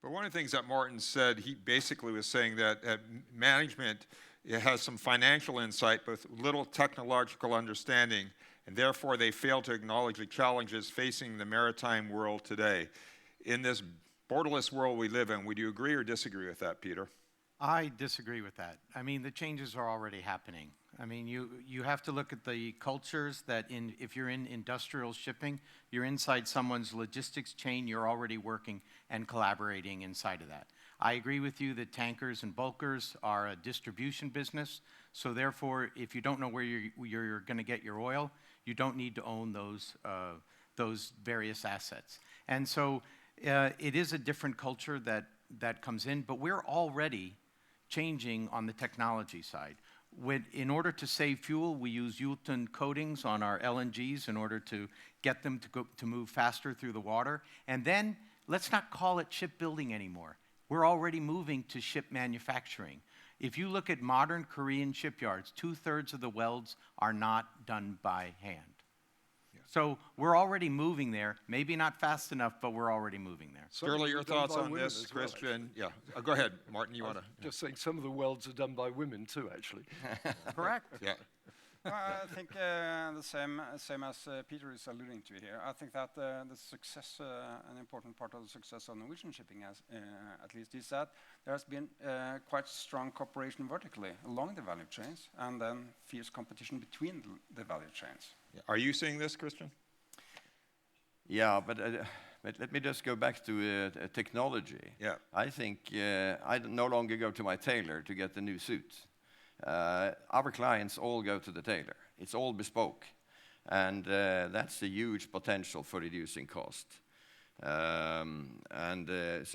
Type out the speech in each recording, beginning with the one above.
But one of the things that Martin said, he basically was saying that management has some financial insight, but little technological understanding, and therefore they fail to acknowledge the challenges facing the maritime world today. In this borderless world we live in, would you agree or disagree with that, Peter? I disagree with that. I mean, the changes are already happening. I mean, you have to look at the cultures that if you're in industrial shipping, you're inside someone's logistics chain, you're already working and collaborating inside of that. I agree with you that tankers and bulkers are a distribution business, so therefore, if you don't know where you're going to get your oil, you don't need to own those various assets. And so it is a different culture that comes in, but we're already changing on the technology side. In order to save fuel, we use Ulton coatings on our LNGs in order to get them to move faster through the water. And then, let's not call it shipbuilding anymore. We're already moving to ship manufacturing. If you look at modern Korean shipyards, 2/3 of the welds are not done by hand. So we're already moving there. Maybe not fast enough, but we're already moving there. Shirley, your thoughts on this, Christian? Well, yeah, go ahead, Martin. You want to? Just saying, some of the welds are done by women too, actually. Correct. Yeah. I think the same as Peter is alluding to here. I think that the success, an important part of the success of Norwegian shipping, at least, is that there has been quite strong cooperation vertically along the value chains, and then fierce competition between the value chains. Yeah. Are you seeing this, Christian? Yeah, but let me just go back to technology. Yeah. I think I no longer go to my tailor to get the new suit. Our clients all go to the tailor. It's all bespoke. And that's a huge potential for reducing cost. So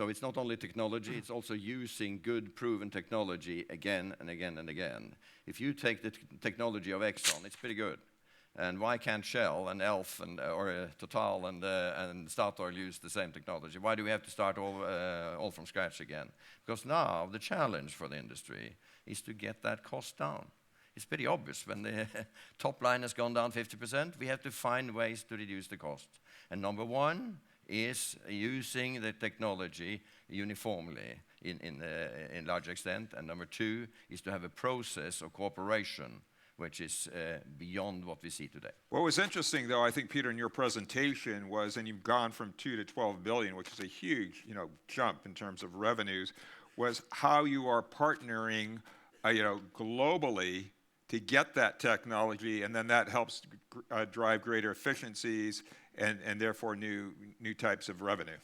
it's not only technology, it's also using good, proven technology again and again and again. If you take the technology of Exxon, it's pretty good. And why can't Shell and Elf or Total and Statoil use the same technology? Why do we have to start all from scratch again? Because now the challenge for the industry is to get that cost down. It's pretty obvious. When the top line has gone down 50%, we have to find ways to reduce the cost. And number one is using the technology uniformly in large extent. And number two is to have a process of cooperation which is beyond what we see today. What was interesting, though, I think, Peter, in your presentation was, and you've gone from 2 to 12 billion, which is a huge, jump in terms of revenues, was how you are partnering, globally to get that technology, and then that helps drive greater efficiencies and therefore new types of revenue.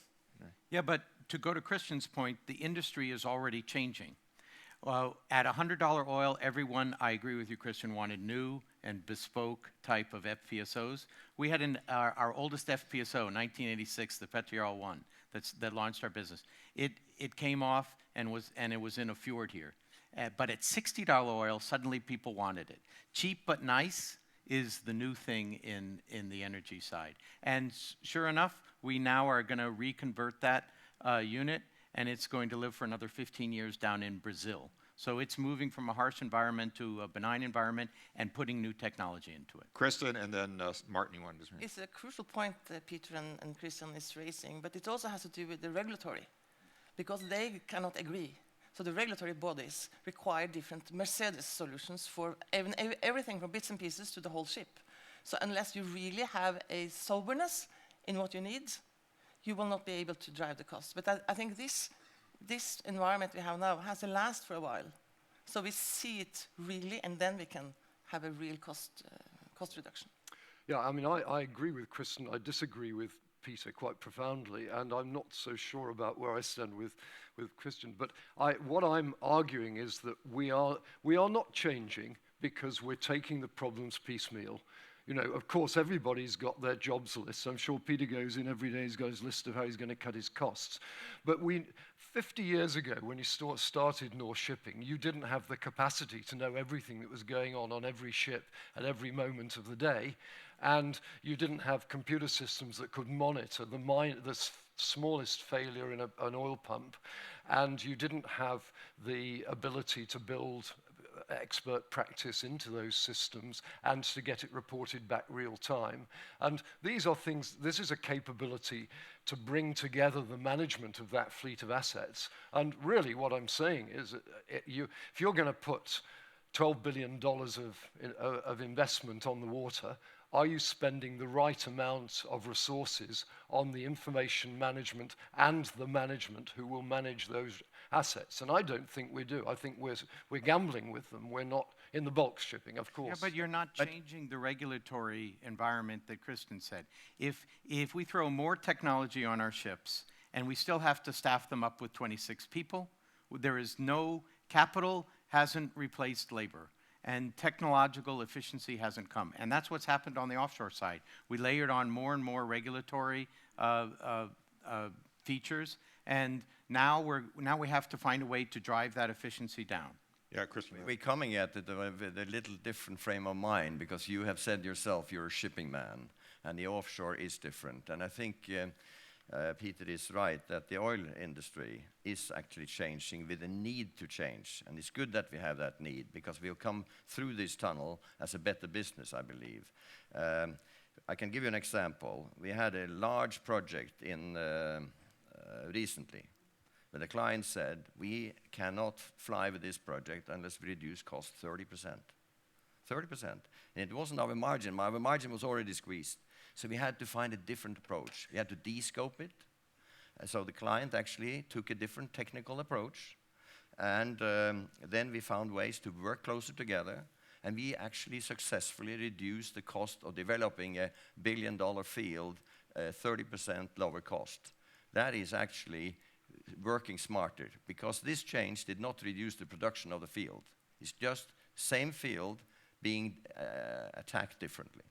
Yeah, but to go to Christian's point, the industry is already changing. At $100 oil, everyone, I agree with you, Christian, wanted new and bespoke type of FPSOs. We had our oldest FPSO, 1986, the Petrol 1, that launched our business. It came off and it was in a fjord here. But at $60 oil, suddenly people wanted it. Cheap but nice is the new thing in the energy side. And sure enough, we now are going to reconvert that unit, and it's going to live for another 15 years down in Brazil. So it's moving from a harsh environment to a benign environment and putting new technology into it. Kristen, and then Martin, you wanted to say. It's a crucial point that Peter and Christian is raising, but it also has to do with the regulatory, because they cannot agree. So the regulatory bodies require different Mercedes solutions for everything from bits and pieces to the whole ship. So unless you really have a soberness in what you need, you will not be able to drive the cost. But I think this environment we have now has to last for a while. So we see it really, and then we can have a real cost reduction. Yeah, I mean, I agree with Kristen. I disagree with Peter quite profoundly, and I'm not so sure about where I stand with Christian. But what I'm arguing is that we are not changing because we're taking the problems piecemeal. Of course, everybody's got their jobs list. I'm sure Peter goes in every day, he's got his list of how he's going to cut his costs. But 50 years ago, when you started North Shipping, you didn't have the capacity to know everything that was going on every ship at every moment of the day. And you didn't have computer systems that could monitor the smallest failure in an oil pump. And you didn't have the ability to build expert practice into those systems and to get it reported back real time. And these are things, this is a capability to bring together the management of that fleet of assets. And really what I'm saying is if you're going to put $12 billion of investment on the water, are you spending the right amount of resources on the information management and the management who will manage those assets? And I don't think we do. I think we're gambling with them. We're not in the bulk shipping, of course. Yeah, but you're not changing the regulatory environment that Kristen said. If we throw more technology on our ships and we still have to staff them up with 26 people, there is no capital hasn't replaced labor. And technological efficiency hasn't come. And that's what's happened on the offshore side. We layered on more and more regulatory features, and now we have to find a way to drive that efficiency down. Yeah, Kristen. We're coming at it with a little different frame of mind, because you have said yourself you're a shipping man, and the offshore is different. And I think Peter is right that the oil industry is actually changing with a need to change. And it's good that we have that need, because we'll come through this tunnel as a better business, I believe. I can give you an example. We had a large project in recently, where the client said, we cannot fly with this project unless we reduce cost 30%. 30%. And it wasn't our margin. Our margin was already squeezed. So we had to find a different approach. We had to de-scope it. So the client actually took a different technical approach. And then we found ways to work closer together. And we actually successfully reduced the cost of developing a billion-dollar field 30% lower cost. That is actually working smarter, because this change did not reduce the production of the field. It's just same field being attacked differently.